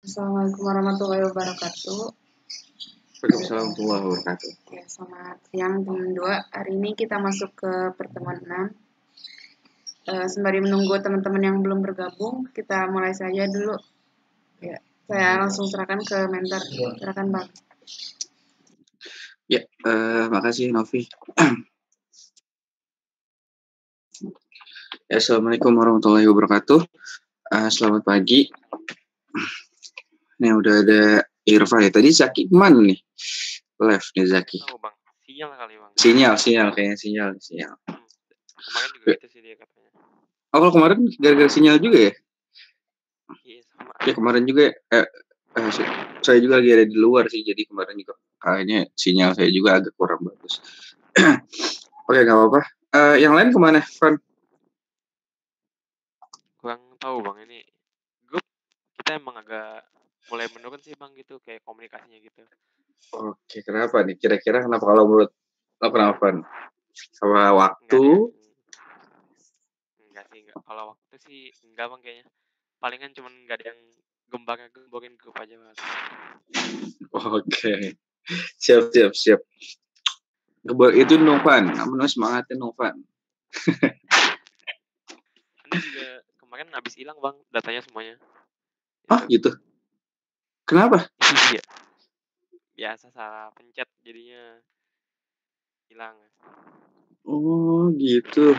Assalamualaikum warahmatullahi wabarakatuh. Waalaikumsalam warahmatullahi wabarakatuh. Ya, selamat siang teman 2. Hari ini kita masuk ke pertemuan 6. Sembari menunggu teman-teman yang belum bergabung, kita mulai saja dulu. Ya, saya langsung serahkan ke mentor. Silakan Bang. Ya, makasih Novi. Assalamualaikum warahmatullahi wabarakatuh. Selamat pagi. Nih udah ada Irfan ya. Tadi Zaki kemana nih? Live nih Zaki. Tahu Bang, sinyal kali Bang. Sinyal kayaknya sinyal. Kemarin juga gitu sih dia katanya. Oh, kalau kemarin gara-gara sinyal juga ya? Iya sama. Ya kemarin juga saya juga lagi ada di luar sih, jadi kemarin juga kayaknya sinyal saya juga agak kurang bagus. Oke, nggak apa-apa. Yang lain kemana, Fran? Kurang tahu Bang, ini grup kita emang agak mulai menurun sih Bang gitu, kayak komunikasinya gitu. Oke, kenapa nih? Kira-kira kenapa kalau menurut lo kenapa? Sama waktu? Enggak sih, enggak. Kalau waktu sih enggak Bang kayaknya. Palingan cuman enggak ada yang gembokin grup aja Bang. Oke. Siap. Itu Novan, namanya semangatin Novan. Ini juga kemarin habis hilang Bang, datanya semuanya. Gitu. Kenapa? Iya. Biasa salah pencet jadinya hilang. Oh, gitu.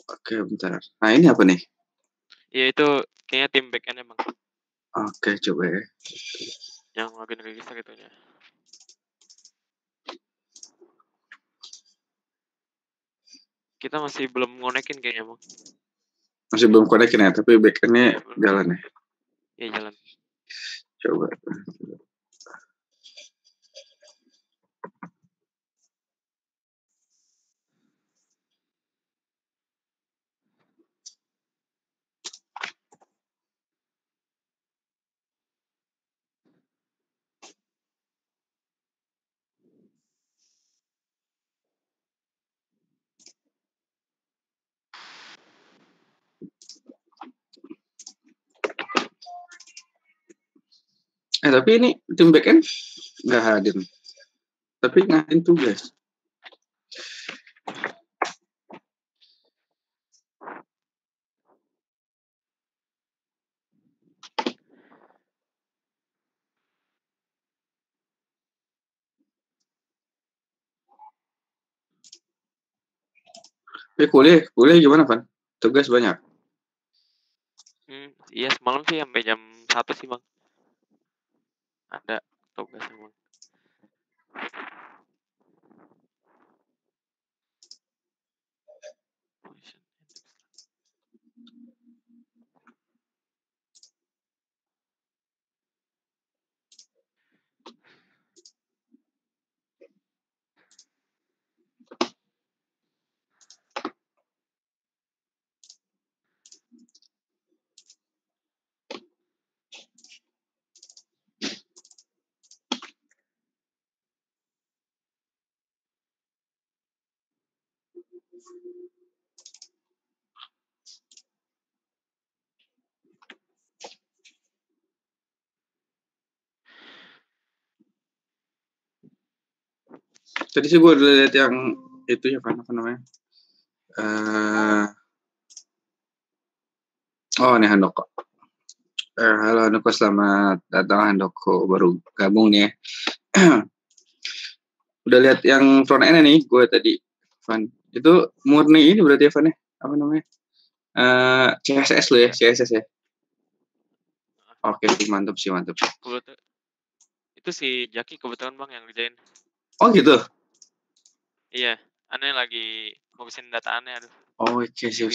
Oke, bentar. Nah, ini apa nih? Ya itu kayaknya tim backend-nya Bang. Oke, coba ya. Yang login register gitu ya. Kita masih belum ngonekin kayaknya Bang. Masih belum konekin ya, tapi backend-nya jalan ya? Iya jalan. Coba. Tapi ini tim backend nggak hadir. Tapi ngadain tugas. Kuliah gimana, Pan? Tugas banyak? Iya semalam sih sampai jam 1 sih Bang. Ada tugas Bang. Tadi sih gue udah lihat yang itu ya, apa namanya? Oh, ini Handoko. Halo Handoko, selamat datang Handoko, baru gabung nih ya. Udah lihat yang front end nih, gue tadi, Van. Itu murni ini berarti ya, Van ya? Apa namanya? CSS lo ya, CSS ya? Oke sih, mantap sih. Itu si Jaki kebetulan Bang yang ngerjain. Oh gitu? Iya, aneh lagi ngurusin data aneh, aduh. Oh, oke, siap.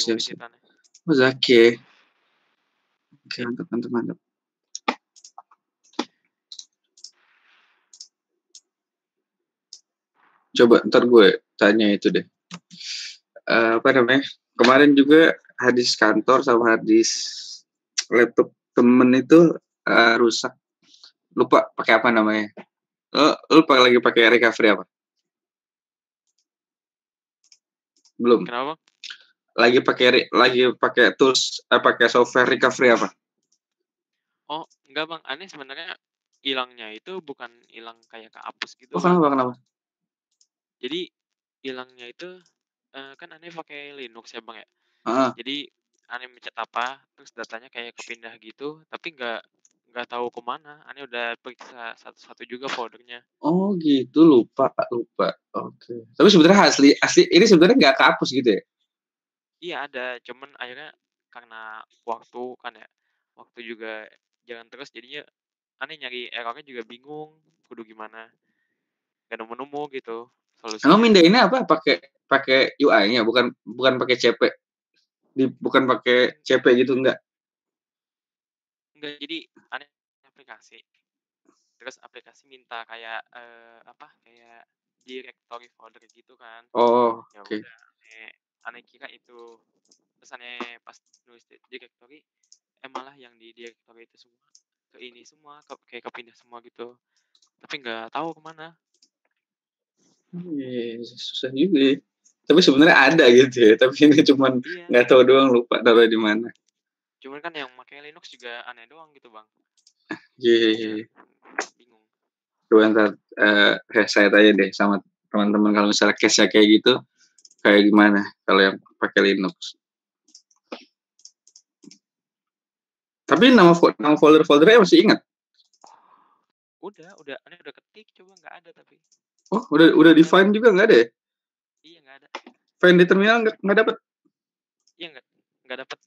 Oh, Zaki. Oke, mantap. Coba ntar gue tanya itu deh. Apa namanya? Kemarin juga hadis kantor sama hadis laptop temen itu rusak. Lupa pakai apa namanya? Lu lagi pakai recovery apa? Belum. Kenapa? lagi pakai tools pakai software recovery apa? Oh, enggak Bang, aneh sebenarnya hilangnya itu bukan hilang kayak kehapus gitu Oh, Bang. kenapa? Jadi hilangnya itu kan aneh pakai Linux ya Bang ya. Heeh. Jadi aneh mencet apa, terus datanya kayak kepindah gitu, tapi nggak tahu kemana. Aneh udah periksa satu-satu juga foldernya. Oh, gitu, lupa. Oke. Tapi sebenarnya asli ini sebenarnya nggak kehapus gitu ya? Iya ada, cuman akhirnya karena waktu kan ya, waktu juga jalan terus jadinya aneh nyari errornya juga bingung, kudu gimana, gak nemu-nemu gitu Emang solusinya. mindahinnya apa? Pakai UI-nya, bukan pakai CP. Bukan pakai En- CP gitu enggak? Enggak, jadi aneh aplikasi, terus aplikasi minta kayak apa, kayak directory folder gitu kan. Oh, Ya oke. udah, aneh kira itu, terus aneh pas nulis directory, malah yang di directory itu semua ke ini semua, kayak kepindah semua gitu, tapi nggak tahu kemana. Iya, susah juga ya. Tapi sebenarnya ada gitu ya. Tapi ini cuman Iya, nggak tahu doang, lupa taruh di mana. cuman kan yang pakai Linux juga aneh doang gitu Bang, jadinya Iya. bingung. Coba ntar saya tanya deh sama teman-teman kalau misalnya case-nya kayak gitu, kayak gimana kalau yang pakai Linux. Tapi nama folder-foldernya masih ingat? Udah aneh udah ketik coba nggak ada, tapi Oh, udah nggak define dapet. juga nggak ada ya? Iya nggak ada. Find di terminal nggak dapet. Iya nggak dapet.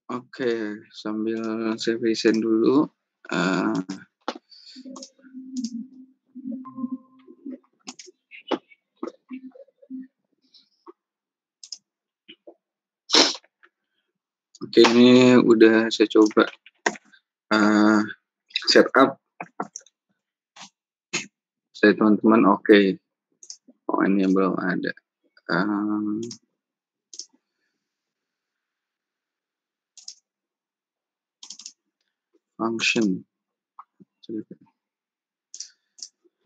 Oke, sambil saya present dulu. Uh, Oke, ini udah saya coba setup. Saya teman-teman oke. Oh, ini yang belum ada. Function.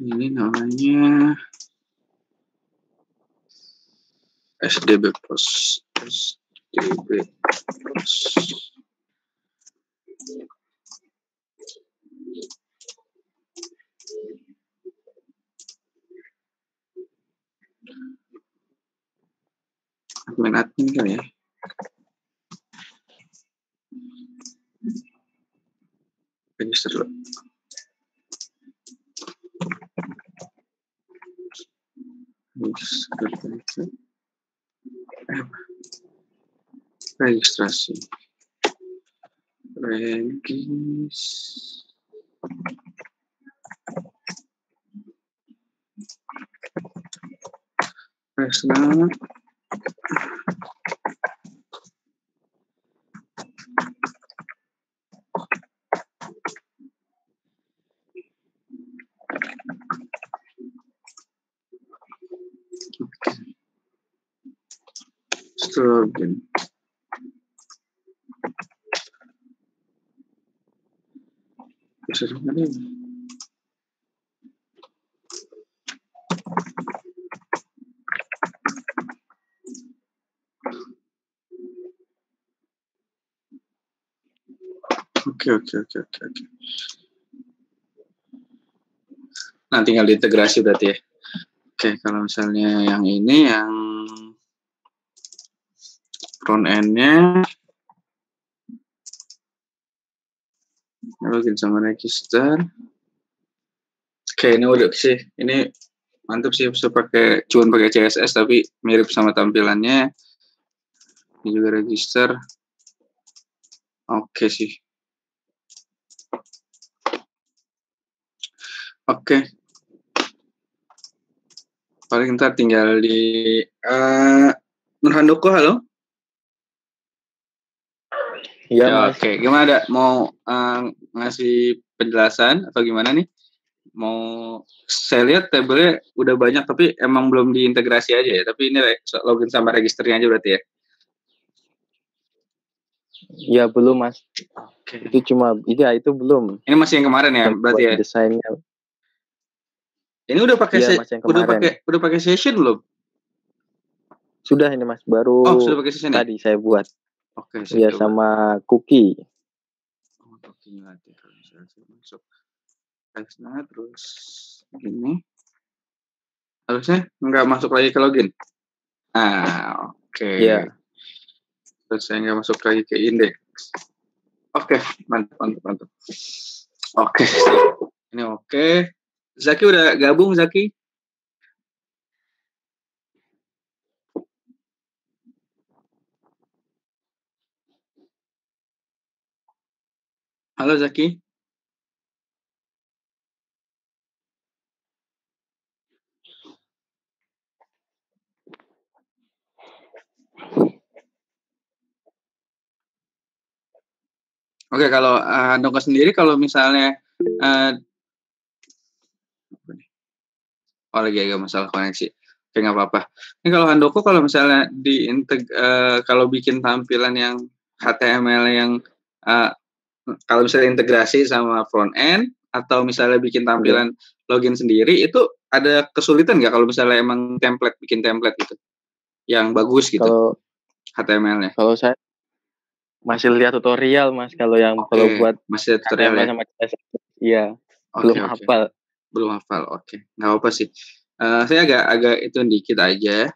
Ini namanya SDB post. SDB post. Admin kan ya. Register dulu. Registrasi. Login. Bisa dimana? Oke. Nah, tinggal diintegrasi berarti ya. Oke, kalau misalnya yang ini yang front end-nya login sama register. Oke, ini udah sih. Ini mantap sih, bisa cuman pakai CSS tapi mirip sama tampilannya. Ini juga register. Oke sih. Oke. Paling ntar tinggal di Nurhandoko, halo? Iya, Ya, Mas. oke. Gimana, ada mau ngasih penjelasan atau gimana nih? Mau saya lihat tabelnya udah banyak tapi emang belum diintegrasi aja ya. Tapi ini login sama registernya aja berarti ya. Ya belum Mas. Oke. Itu cuma itu belum. Ini masih yang kemarin ya, berarti ya. Desainnya. Ini udah pakai Iya, Mas, yang kemarin. udah pakai session belum? Sudah ini Mas, baru sudah pakai session tadi saya buat. Oke, Iya, sama cookie. Cookie nanti kalau misalnya saya masuk teksnya terus gini. Harusnya nggak masuk lagi ke login. Oke. Iya. Terus saya nggak masuk lagi ke indeks. Oke, mantap. Oke, ini oke. Zaki udah gabung, Zaki? Halo, Zaki. Oke, kalau Handoko sendiri, kalau misalnya lagi agak masalah koneksi. Oke, nggak apa-apa. Ini kalau Handoko, kalau misalnya kalau bikin tampilan yang HTML yang kalau misalnya integrasi sama front end atau misalnya bikin tampilan login sendiri, itu ada kesulitan nggak kalau misalnya emang bikin template gitu yang bagus gitu? Kalau HTML-nya. Kalau saya masih lihat tutorial Mas, kalau yang kalau buat masih tutorial ya? sama CSS. Iya. Belum hafal. Oke. Nggak apa sih. Saya agak itu dikit aja.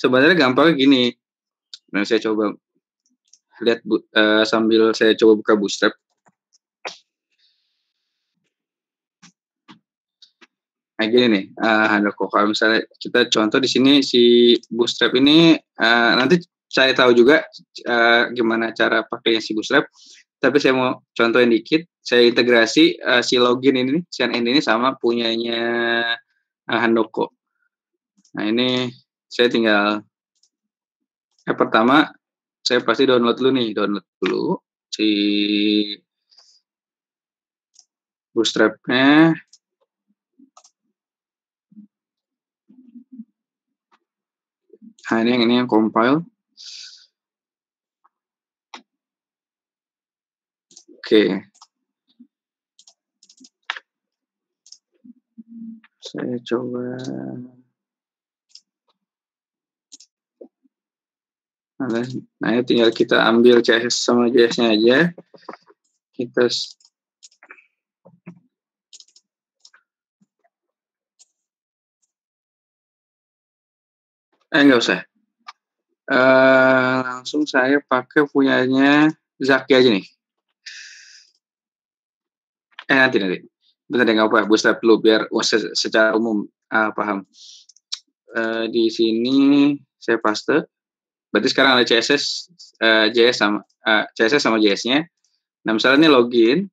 Sebenarnya gampang gini. Nah, saya coba lihat sambil saya coba buka Bootstrap. Nah, gini nih, Handoko, kalau misalnya kita contoh di sini si Bootstrap ini, nanti saya tahu juga gimana cara pakainya si Bootstrap, tapi saya mau contohin dikit, saya integrasi si login ini, sign-in ini sama punyanya Handoko. Nah, ini saya tinggal, pertama saya pasti download dulu si Bootstrap-nya. Nah, ini yang compile. Oke. Saya coba. Nah, ini tinggal kita ambil CSS sama JS-nya aja. Kita nggak usah. Langsung saya pakai punyanya Zaki aja nih. Nanti. Bentar deh, nggak apa, Bootstrap dulu biar secara umum paham. Di sini saya paste. Berarti sekarang ada CSS, JS sama JS-nya. Nah, misalnya ini login.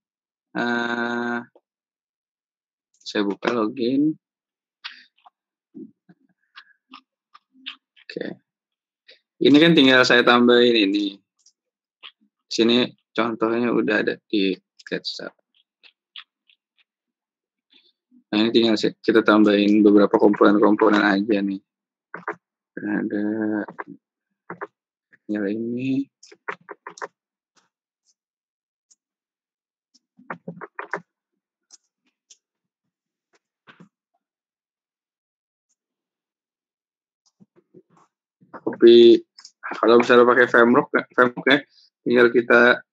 Saya buka login. Oke. Ini kan tinggal saya tambahin ini. Sini contohnya udah ada di SketchUp. Nah, ini tinggal kita tambahin beberapa komponen-komponen aja nih. Ada ini. Tapi kalau misalnya pakai framework ya, tinggal kita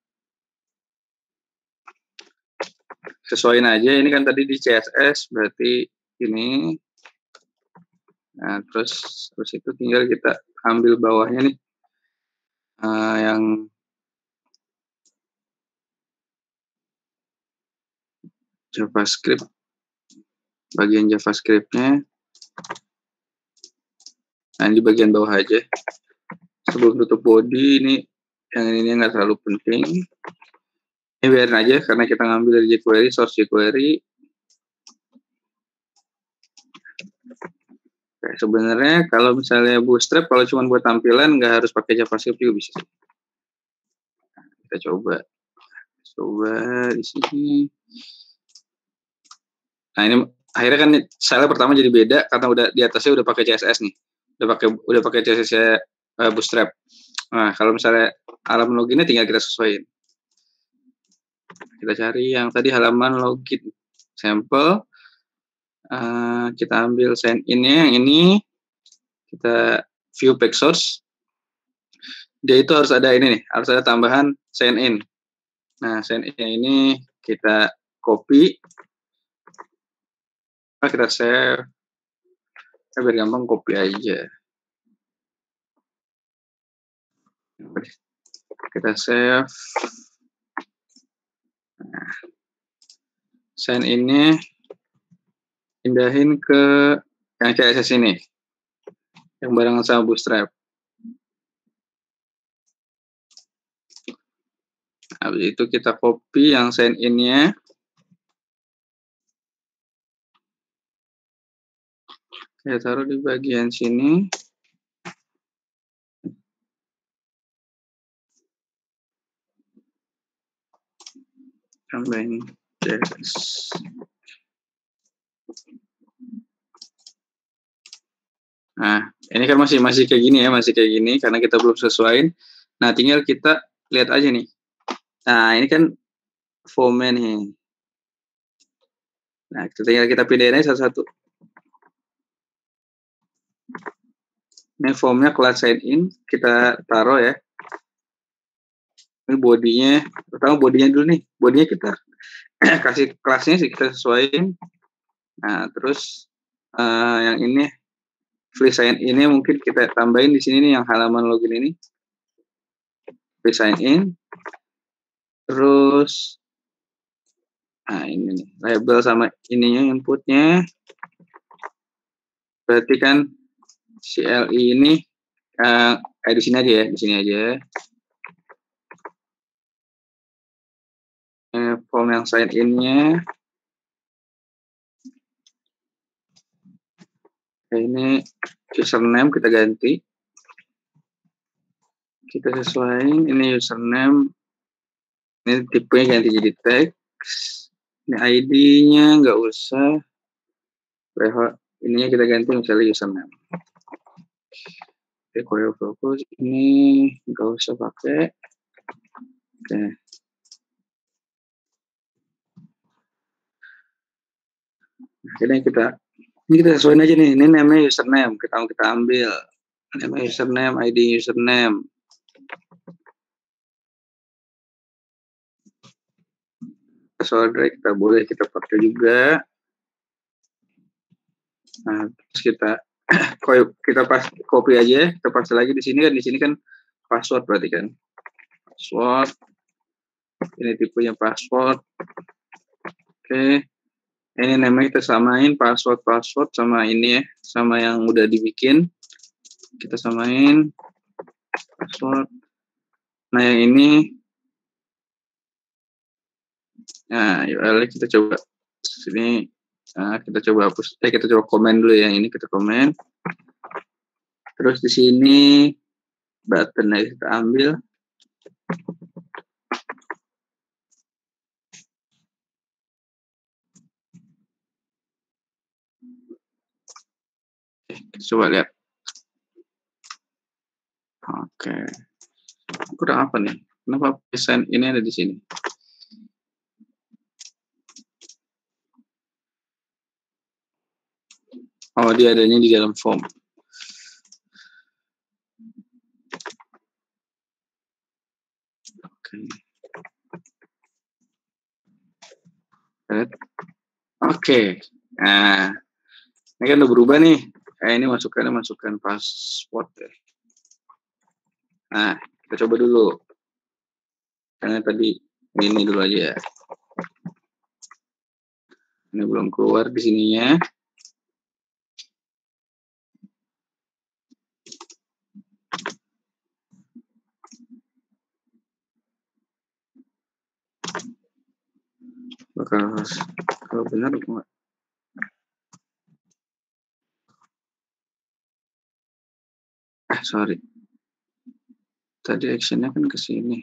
sesuaiin aja. Ini kan tadi di CSS, berarti ini. Nah, terus itu tinggal kita ambil bawahnya nih, yang JavaScript, bagian JavaScript-nya. Nah, di bagian bawah aja. Sebelum tutup body, yang ini nggak terlalu penting. Ini biarin aja karena kita ngambil dari jQuery, source jQuery. Sebenarnya kalau misalnya Bootstrap, kalau cuma buat tampilan nggak harus pakai JavaScript juga bisa. Nah, kita coba di sini. Nah, ini akhirnya kan style pertama jadi beda karena udah di atasnya udah pakai CSS nih, udah pakai CSS Bootstrap. Nah, kalau misalnya halaman loginnya tinggal kita sesuaiin. Kita cari yang tadi halaman login sampel. Kita ambil sign in-nya yang ini. Kita view back source. Dia itu harus ada ini nih, harus ada tambahan sign in. Nah, sign in ini kita copy. Kita share. Biar gampang copy aja. Kita save. Nah, sign in-nya pindahin ke yang CSS ini. Yang barengan sama Bootstrap. Habis itu kita copy yang sign in-nya. Kita taruh di bagian sini. Tambahin CSS. Nah, ini kan masih kayak gini ya, masih kayak gini karena kita belum sesuaiin. Nah, tinggal kita lihat aja nih. Nah, ini kan formnya nih. Nah, tinggal kita pindahin aja satu-satu. Ini formnya kelas sign in, kita taruh ya. Ini bodinya, pertama bodinya dulu nih. Bodinya kita kasih kelasnya sih, kita sesuaiin. Nah, terus yang ini free sign ini mungkin kita tambahin di sini nih yang halaman login ini. Free sign in. Terus nah ini nih, label sama ininya inputnya. Berarti kan CLI ini di sini aja ya, di sini aja. Form yang sign in-nya. Ini username kita ganti. Kita sesuaiin ini username. Ini tipenya ganti jadi text. Ini ID-nya nggak usah. Ininya kita ganti misalnya username. Oke, Choreo Focus ini nggak usah pakai. Oke. Akhirnya kita sesuaiin aja nih. Ini namanya username. Kita ambil. Namanya username, ID username. Password kita boleh kita pakai juga. Nah, terus kita copy aja, kita paste lagi di sini kan password berarti kan. Password. Ini tipenya password. Oke. Ini namanya kita samain password sama ini ya, sama yang udah dibikin. Kita samain password. Nah, yang ini nah, URL kita coba sini. Nah, kita coba hapus. Kita coba komen dulu yang ini kita komen. Terus di sini buttonnya kita ambil. Coba lihat. Oke. Kurang apa nih? Kenapa desain ini ada di sini? Oh, dia adanya di dalam form. Oke. Oke. Nah, ini kan udah berubah nih. Ini masukkan password deh. Nah, kita coba dulu. Karena tadi ini dulu aja ya. Ini belum keluar di sininya. Kalau benar enggak? Sorry. Tadi actionnya kan ke sini.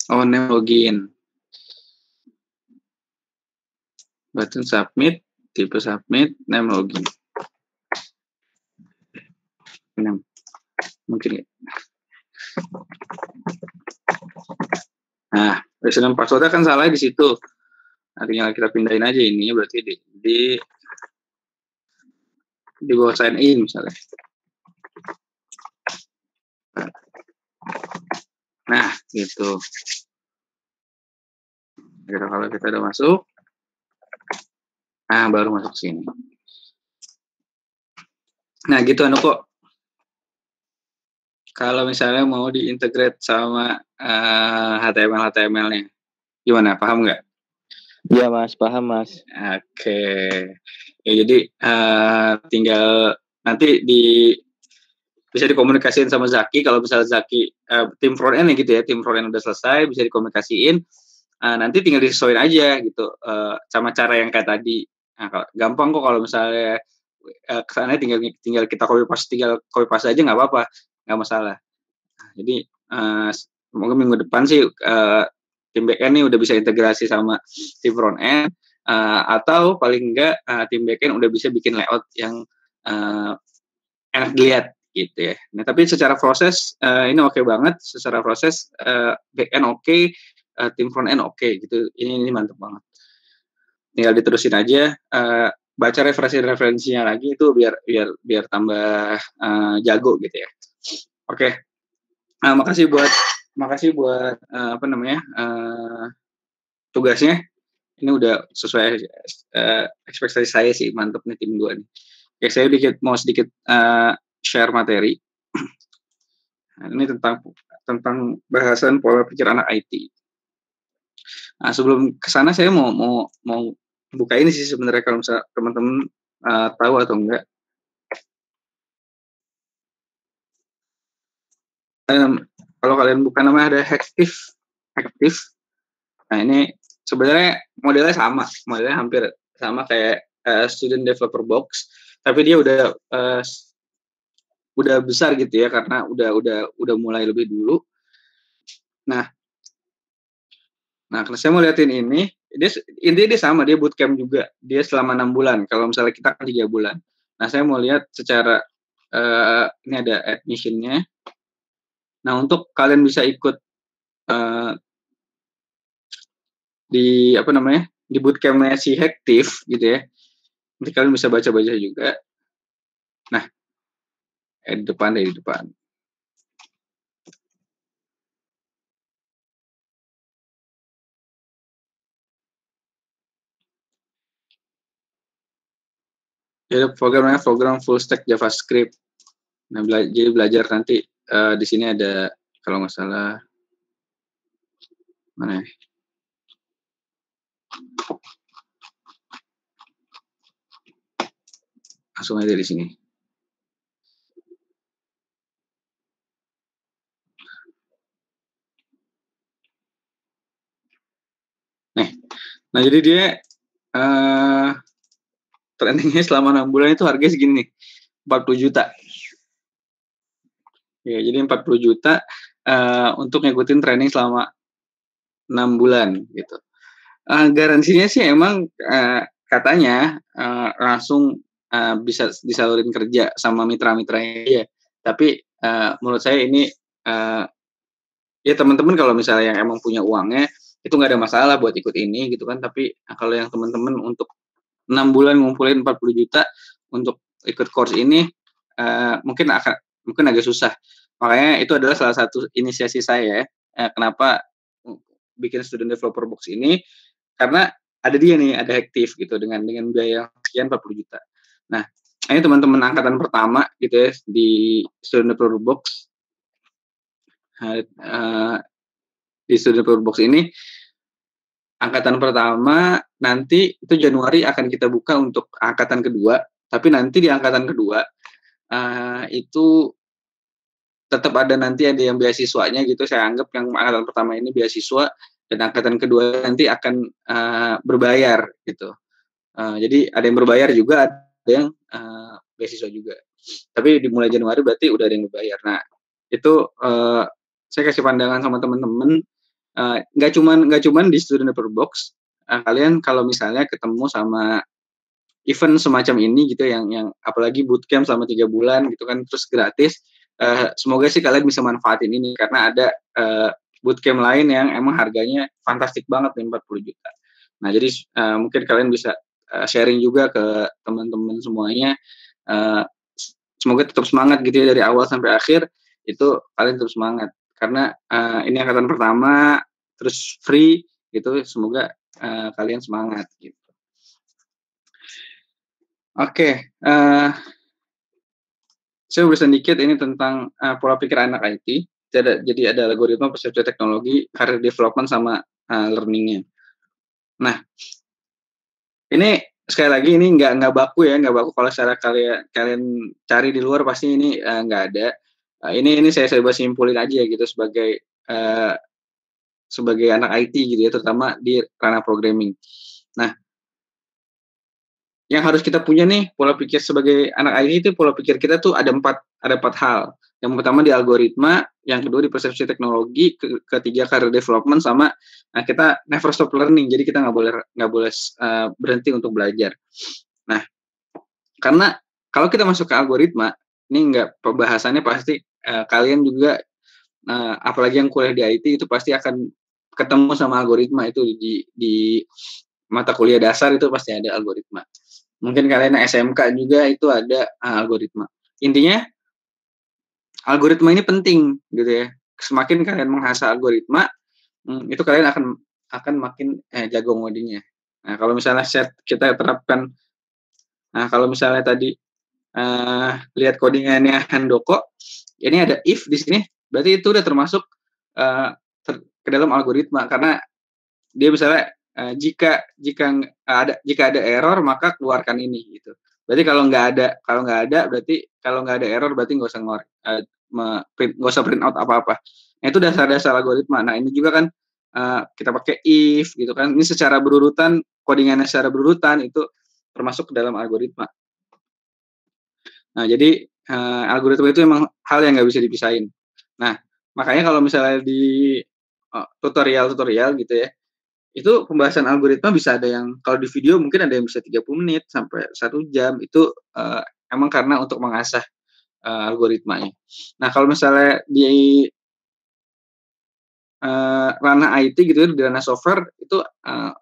Oh, name login. Button submit, tipe submit, name login. Name. Mungkin ya. Nah, username passwordnya kan salah di situ. Artinya kita pindahin aja ini berarti di bawah sign in misalnya. Nah, gitu. Kira kalau kita udah masuk, nah baru masuk sini. Nah, gitu kok. Kalau misalnya mau diintegrate sama HTML-nya, gimana? Paham nggak? Iya Mas, paham Mas. Oke. Ya, jadi tinggal nanti bisa dikomunikasiin sama Zaki. Kalau misalnya Zaki tim front end gitu ya, tim front end udah selesai, bisa dikomunikasiin. Nanti tinggal disesuaikan aja gitu sama cara yang kayak tadi. Nah, gampang kok kalau misalnya kesana tinggal kita copy paste aja nggak apa-apa, nggak masalah. Nah, jadi semoga minggu depan sih tim backend nih udah bisa integrasi sama tim front end atau paling enggak tim backend udah bisa bikin layout yang enak dilihat gitu ya. Nah, tapi secara proses ini oke banget. Secara proses backend oke, tim front end oke gitu. Ini mantap banget. Tinggal diterusin aja. Baca referensinya lagi itu biar tambah jago gitu ya. Oke. Makasih buat tugasnya. Ini udah sesuai ekspektasi saya sih, mantep nih tim 2 nih. Oke, saya mau sedikit share materi. Nah, ini tentang bahasan pola pikir anak IT. Nah, sebelum ke sana saya mau buka ini sih sebenarnya kalau misalnya teman-teman tahu atau enggak. Kalau kalian buka namanya ada Hacktiv. Nah, ini sebenarnya modelnya hampir sama kayak Student Developer Box, tapi dia udah besar gitu ya karena udah mulai lebih dulu. Nah, karena saya mau liatin ini, intinya dia sama, dia bootcamp juga, dia selama 6 bulan. Kalau misalnya kita kan 3 bulan. Nah, saya mau lihat secara ini ada admission-nya. Nah, untuk kalian bisa ikut di bootcamp-nya si Hacktiv gitu ya. Nanti kalian bisa baca-baca juga. Nah, di depan. Jadi programnya program full stack JavaScript. Nah, jadi belajar nanti di sini ada kalau nggak salah mana ya? Langsung aja di sini. Nah jadi dia trainingnya selama 6 bulan itu harganya segini nih, 40 juta. Ya, jadi 40 juta untuk ngikutin training selama 6 bulan gitu. Garansinya sih emang katanya langsung bisa disalurin kerja sama mitra-mitranya ya. Tapi menurut saya ini ya teman-teman kalau misalnya yang emang punya uangnya itu nggak ada masalah buat ikut ini gitu kan. Tapi kalau yang teman-teman untuk 6 bulan ngumpulin 40 juta untuk ikut course ini mungkin agak susah. Makanya itu adalah salah satu inisiasi saya kenapa bikin Student Developer Box ini, karena ada dia nih, ada Hacktiv gitu dengan biaya sekian 40 juta. Nah, ini teman-teman angkatan pertama gitu ya di Student Developer Box. Di Student Developer Box ini angkatan pertama nanti itu Januari akan kita buka untuk angkatan kedua, tapi nanti di angkatan kedua itu tetap ada yang beasiswanya gitu. Saya anggap yang angkatan pertama ini beasiswa dan angkatan kedua nanti akan berbayar gitu. Jadi ada yang berbayar juga, ada yang beasiswa juga. Tapi dimulai Januari berarti udah ada yang berbayar. Nah, itu saya kasih pandangan sama teman-teman nggak cuman di Student Developer Box. Kalian kalau misalnya ketemu sama event semacam ini gitu yang apalagi bootcamp selama 3 bulan gitu kan terus gratis, semoga sih kalian bisa manfaatin ini karena ada bootcamp lain yang emang harganya fantastik banget nih 40 juta. Nah jadi mungkin kalian bisa sharing juga ke teman-teman semuanya. Semoga tetap semangat gitu ya dari awal sampai akhir itu kalian tetap semangat karena ini angkatan pertama terus free gitu, semoga kalian semangat gitu. Oke, saya urusan dikit ini tentang pola pikir anak IT. Jadi ada algoritma, persepsi teknologi, career development sama learning-nya. Nah, ini sekali lagi ini nggak baku ya, nggak baku kalau secara kalian cari di luar pasti ini nggak ada. Ini saya coba simpulin aja gitu sebagai anak IT gitu ya, terutama di ranah programming. Nah, yang harus kita punya nih pola pikir sebagai anak IT itu pola pikir kita tuh ada empat hal. Yang pertama di algoritma, yang kedua di persepsi teknologi, ketiga career development sama kita never stop learning. Jadi kita nggak boleh berhenti untuk belajar. Nah, karena kalau kita masuk ke algoritma, ini pembahasannya pasti kalian juga apalagi yang kuliah di IT itu pasti akan ketemu sama algoritma itu di mata kuliah dasar itu pasti ada algoritma. Mungkin kalian SMK juga itu ada algoritma. Intinya algoritma ini penting gitu ya. Semakin kalian menghasah algoritma, itu kalian akan makin jago ngodingnya. Nah, kalau misalnya kita terapkan, nah kalau misalnya tadi lihat codingannya Handoko, ini ada if di sini, berarti itu udah termasuk ke dalam algoritma karena dia misalnya jika ada error maka keluarkan ini gitu. Berarti kalau nggak ada error berarti nggak usah print out apa-apa. Nah, itu dasar-dasar algoritma. Nah ini juga kan kita pakai if gitu kan. Ini secara berurutan, codingannya secara berurutan itu termasuk ke dalam algoritma. Nah jadi algoritma itu memang hal yang nggak bisa dipisahin. Nah makanya kalau misalnya di tutorial gitu ya, itu pembahasan algoritma bisa ada yang kalau di video mungkin ada yang bisa 30 menit sampai 1 jam itu emang karena untuk mengasah algoritmanya. Nah kalau misalnya di ranah IT gitu ya, di ranah software itu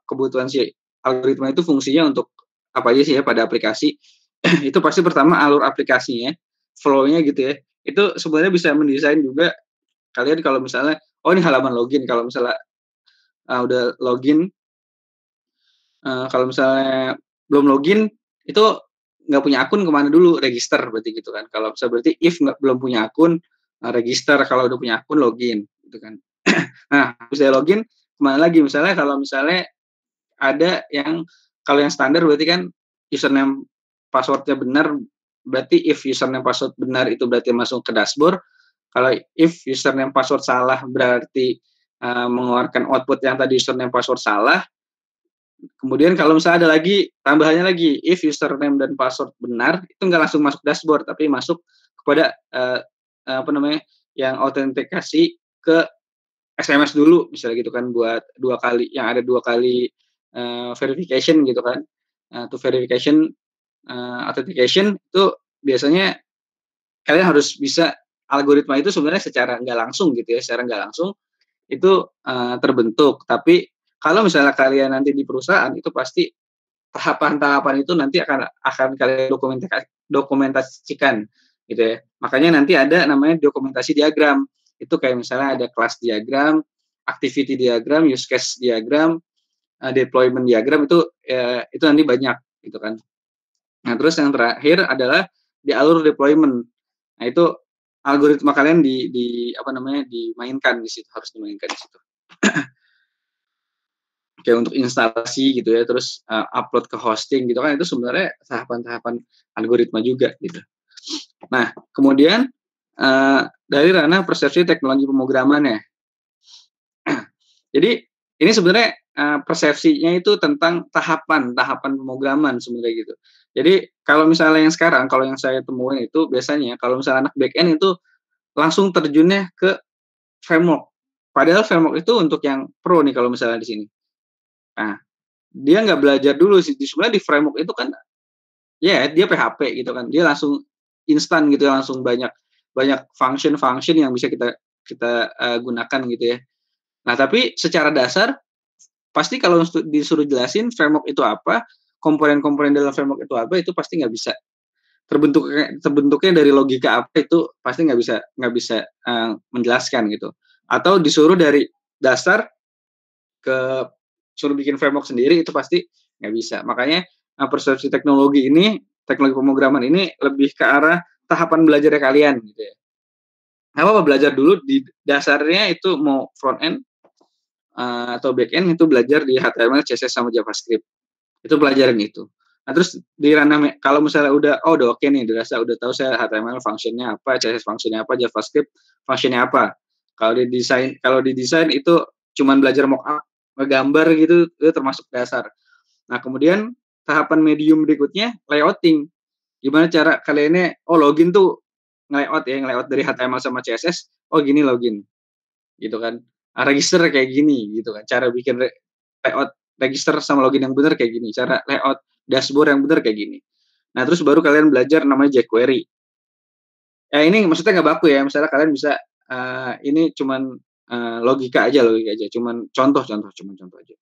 kebutuhan si algoritma itu fungsinya untuk apa aja sih ya pada aplikasi. Itu pasti pertama alur aplikasinya, flow-nya gitu ya. Itu sebenarnya bisa mendesain juga kalian kalau misalnya ini halaman login, kalau misalnya udah login, kalau misalnya belum login itu nggak punya akun kemana dulu, register berarti gitu kan. Kalau misalnya berarti if belum punya akun, register, kalau udah punya akun login gitu kan. Nah bisa login kemana lagi, misalnya kalau misalnya ada kalau yang standar berarti kan username passwordnya benar, berarti if username password benar itu berarti masuk ke dashboard. Kalau if username password salah berarti mengeluarkan output yang tadi username password salah. Kemudian kalau misalnya ada lagi tambahannya lagi, if username dan password benar, itu nggak langsung masuk dashboard, tapi masuk kepada yang autentikasi ke SMS dulu, misalnya gitu kan, buat 2 kali, yang ada 2 kali verification gitu kan. To verification authentication itu biasanya kalian harus bisa, algoritma itu sebenarnya secara nggak langsung gitu ya, secara nggak langsung itu terbentuk. Tapi kalau misalnya kalian nanti di perusahaan itu pasti tahapan-tahapan itu nanti akan kalian dokumentasikan gitu ya. Makanya nanti ada namanya dokumentasi diagram. Itu kayak misalnya ada class diagram, activity diagram, use case diagram, deployment diagram, itu nanti banyak gitu kan. Nah, terus yang terakhir adalah di alur deployment. Nah, itu algoritma kalian dimainkan di situ, harus dimainkan di situ. Kayak untuk instalasi gitu ya, terus upload ke hosting gitu kan, itu sebenarnya tahapan-tahapan algoritma juga gitu. Nah, kemudian dari ranah persepsi teknologi pemrograman ya. Jadi ini sebenarnya persepsinya itu tentang tahapan pemrograman sebenarnya gitu. Jadi kalau misalnya yang sekarang, kalau yang saya temuin itu biasanya kalau misalnya anak back end itu langsung terjunnya ke framework. padahal framework itu untuk yang pro nih kalau misalnya di sini. Nah, dia nggak belajar dulu sih. Sebenarnya di framework itu kan, ya dia PHP gitu kan. Dia langsung instan gitu ya, langsung banyak function yang bisa kita gunakan gitu ya. Nah, tapi secara dasar pasti kalau disuruh jelasin framework itu apa, komponen-komponen dalam framework itu apa, itu pasti nggak bisa. Terbentuknya dari logika apa itu pasti nggak bisa menjelaskan gitu. Atau disuruh dari dasar ke suruh bikin framework sendiri, itu pasti nggak bisa. Makanya persepsi teknologi pemrograman ini lebih ke arah tahapan belajarnya kalian gitu ya. Apa belajar dulu di dasarnya itu mau front end atau back end, itu belajar di HTML, CSS sama JavaScript. Itu pelajaran itu. Nah, terus di ranah kalau misalnya udah oke nih, dirasa udah tahu saya HTML fungsinya apa, CSS fungsinya apa, JavaScript fungsinya apa. Kalau di desain itu cuman belajar mockup, ngegambar gitu, itu termasuk dasar. Nah, kemudian tahapan medium berikutnya layouting. Gimana cara kalian login tuh nge-layout dari HTML sama CSS, gini login. Gitu kan. Register kayak gini gitu kan. Cara bikin layout register sama login yang benar kayak gini. Cara layout dashboard yang benar kayak gini. Nah, terus baru kalian belajar namanya jQuery. Ya, ini maksudnya nggak baku ya. Misalnya kalian bisa ini cuman logika aja. Cuman contoh aja.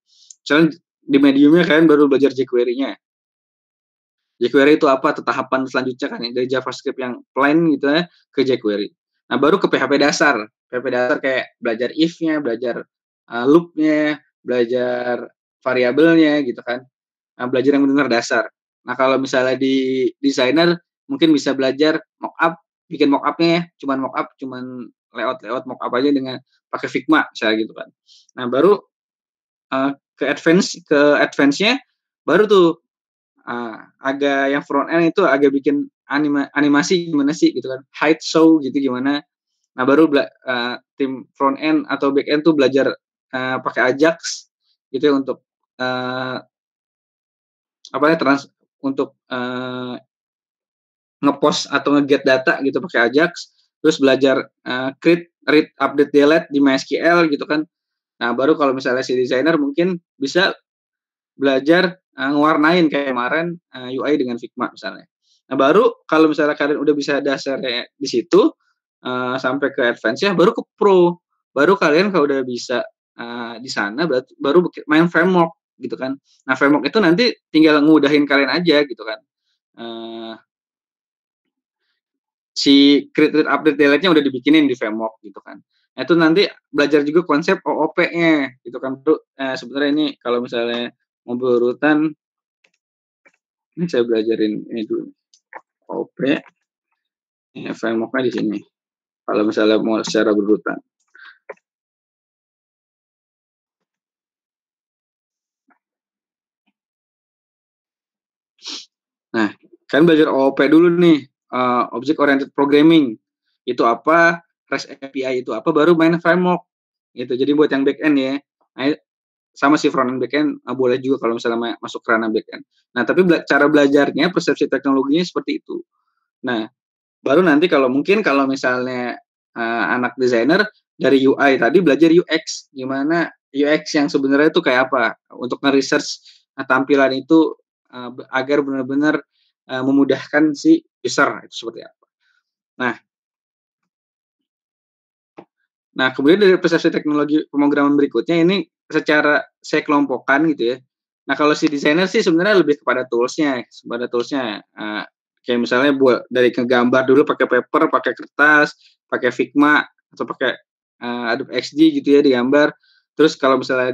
Misalnya di mediumnya kalian baru belajar jQuery-nya. jQuery itu apa? Tahapan selanjutnya kan dari JavaScript yang plain gitu ya ke jQuery. Nah, baru ke PHP dasar. PHP dasar kayak belajar if-nya, belajar loop-nya, belajar variabelnya gitu kan. Nah, belajar yang benar dasar. Nah, kalau misalnya di designer mungkin bisa belajar mockup, bikin mockup-nya cuman layout mockup aja dengan pakai Figma misalnya gitu kan. Nah, baru ke advance-nya baru tuh agak yang front end itu agak bikin animasi gimana sih gitu kan, hide show gitu gimana. Nah, baru tim front end atau back end tuh belajar pakai Ajax gitu ya untuk untuk ngepost atau ngeget data gitu pakai Ajax. Terus belajar create, read, update, delete di MySQL gitu kan. Nah, baru kalau misalnya si designer mungkin bisa belajar ngewarnain kayak kemarin UI dengan Figma misalnya. Nah, baru kalau misalnya kalian udah bisa dasarnya di situ sampai ke advance ya, baru ke pro. Baru kalian kalau udah bisa di sana baru main framework gitu kan. Nah, framework itu nanti tinggal ngudahin kalian aja gitu kan. Si create, update, delete-nya udah dibikinin di framework gitu kan. Nah, itu nanti belajar juga konsep OOP-nya gitu kan. Sebenarnya ini kalau misalnya mau berurutan, ini saya belajarin ini dulu. OOP, ini framework-nya di sini. Kalau misalnya mau secara berurutan. Nah, kan belajar OOP dulu nih, Object Oriented Programming. Itu apa, REST API itu apa, baru main framework. Gitu. Jadi buat yang back end ya. Nah, sama si front end back end boleh juga kalau misalnya masuk ke ranah back end. Nah, tapi cara belajarnya, persepsi teknologinya seperti itu. Nah, baru nanti kalau misalnya anak desainer dari UI tadi belajar UX, gimana UX yang sebenarnya itu kayak apa untuk nge-research tampilan itu agar benar-benar memudahkan si user itu seperti apa. Nah, kemudian dari persepsi teknologi pemrograman berikutnya ini secara saya kelompokkan gitu ya. Nah, kalau si desainer sih sebenarnya lebih kepada toolsnya. Kayak misalnya buat dari ngegambar dulu pakai paper, pakai kertas, pakai Figma atau pakai Adobe XD gitu ya digambar. Terus kalau misalnya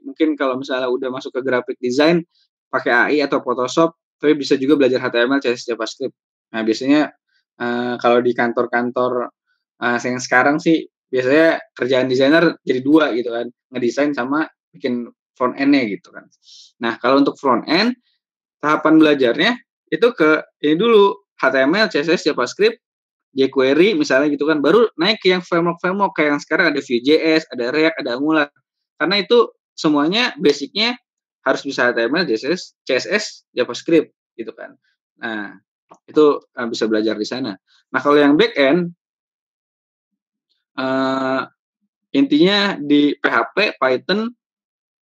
mungkin kalau misalnya udah masuk ke graphic design pakai AI atau Photoshop, tapi bisa juga belajar HTML, CSS, JavaScript. Nah, biasanya kalau di kantor-kantor yang sekarang sih biasanya kerjaan desainer jadi dua gitu kan, ngedesain sama bikin front end-nya gitu kan. Nah, kalau untuk front end tahapan belajarnya itu ke ini dulu HTML, CSS, JavaScript, jQuery misalnya gitu kan, baru naik ke yang framework kayak yang sekarang ada Vue.js, ada React, ada Angular. Karena itu semuanya basicnya harus bisa HTML, CSS, JavaScript gitu kan. Nah, itu bisa belajar di sana. Nah, kalau yang back end intinya di PHP, Python,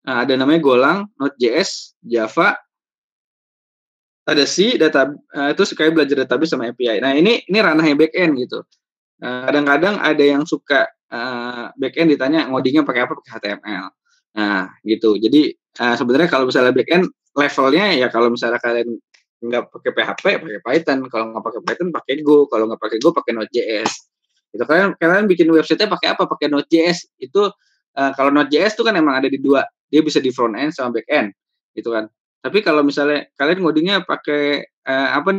ada namanya Golang, Node.js, Java, ada C, itu kayak belajar database sama API. Nah ini ranahnya backend gitu. Kadang-kadang ada yang suka backend ditanya ngodingnya pakai apa, pakai HTML. Nah gitu. Jadi sebenarnya kalau misalnya backend levelnya ya kalau misalnya kalian nggak pakai PHP, pakai Python. Kalau nggak pakai Python, pakai Go. Kalau nggak pakai Go, pakai Node.js. Itu kalian bikin website-nya pakai apa? Pakai Node.js. Itu kalau Node.js itu kan emang ada di dua. Dia bisa di front end sama back end, gitu kan. Tapi kalau misalnya kalian ngodingnya pakai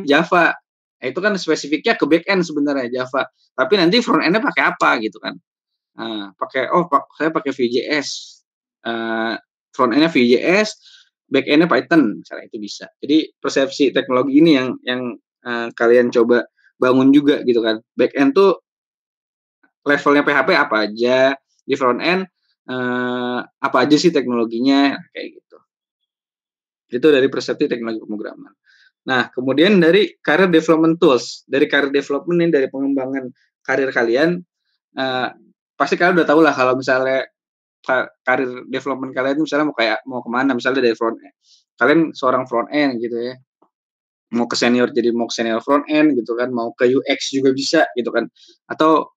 Java, itu kan spesifiknya ke back end sebenarnya Java. Tapi nanti front end-nya pakai apa gitu kan? Saya pakai VJS. Front end-nya VJS, back end-nya Python, misalnya itu bisa. Jadi persepsi teknologi ini yang kalian coba bangun juga gitu kan. Back end tuh levelnya PHP apa aja, di front end apa aja sih teknologinya, kayak gitu. Itu dari persepsi teknologi pemrograman. Nah, kemudian dari career development tools. Dari career development ini, dari pengembangan karir kalian, pasti kalian udah tahu lah kalau misalnya karir development kalian misalnya mau kemana, misalnya dari front end. Kalian seorang front end gitu ya. Mau ke senior front end gitu kan, mau ke UX juga bisa gitu kan. Atau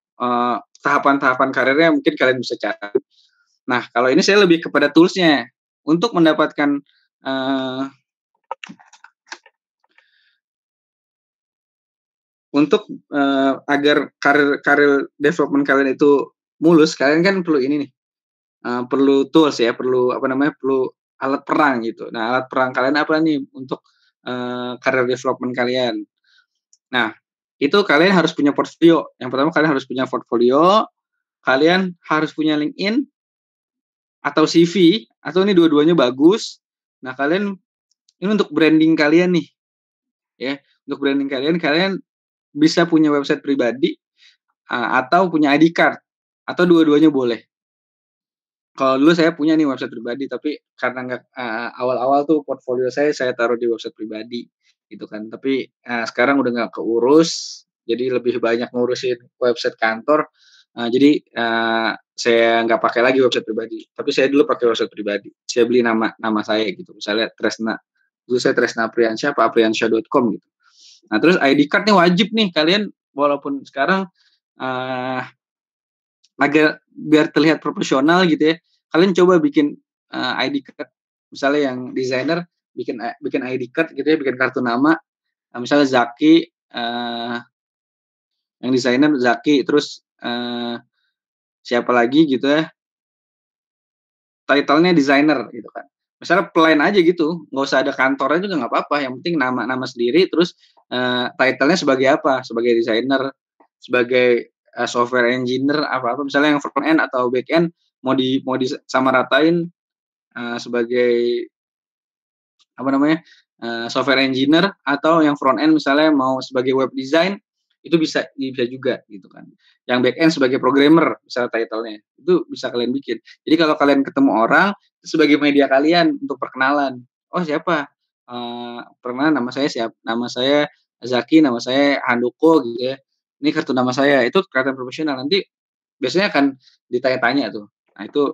tahapan-tahapan karirnya mungkin kalian bisa cari. Nah, kalau ini saya lebih kepada toolsnya untuk mendapatkan agar karir development kalian itu mulus, kalian kan perlu ini nih, perlu tools ya, perlu alat perang gitu. Nah, alat perang kalian apa nih untuk karir development kalian? Nah, itu kalian harus punya portfolio. Yang pertama kalian harus punya portfolio, kalian harus punya LinkedIn atau CV, atau ini dua-duanya bagus. Nah, kalian ini untuk branding kalian nih, ya, untuk branding kalian bisa punya website pribadi atau punya ID card, atau dua-duanya boleh. Kalau dulu saya punya nih website pribadi, tapi karena nggak awal-awal tuh portfolio saya taruh di website pribadi, gitu kan. Tapi sekarang udah nggak keurus, jadi lebih banyak ngurusin website kantor. Jadi saya nggak pakai lagi website pribadi, tapi saya dulu pakai website pribadi. Saya beli nama saya gitu, misalnya Tresna. Dulu saya Tresna Apriansyah, apriansyah.com gitu. Nah, terus ID card nih wajib nih kalian, walaupun sekarang agak biar terlihat profesional gitu ya, kalian coba bikin ID card, misalnya yang desainer bikin ID card gitu ya, bikin kartu nama, misalnya Zaki, yang desainer Zaki, terus siapa lagi gitu ya, title-nya desainer gitu kan. Misalnya plain aja gitu, nggak usah ada kantornya juga nggak apa-apa, yang penting nama sendiri, terus title-nya sebagai apa, sebagai desainer, sebagai software engineer, apa-apa, misalnya yang front end atau back end mau disamaratain sebagai software engineer, atau yang front end misalnya mau sebagai web design, itu bisa juga gitu kan. Yang back end sebagai programmer misalnya title-nya, itu bisa kalian bikin. Jadi kalau kalian ketemu orang, sebagai media kalian untuk perkenalan. Oh, siapa? Perkenalan, nama saya Zaki, nama saya Handoko gitu ya. Ini kartu nama saya. Itu kelihatan profesional. Nanti biasanya akan ditanya-tanya tuh. Nah, itu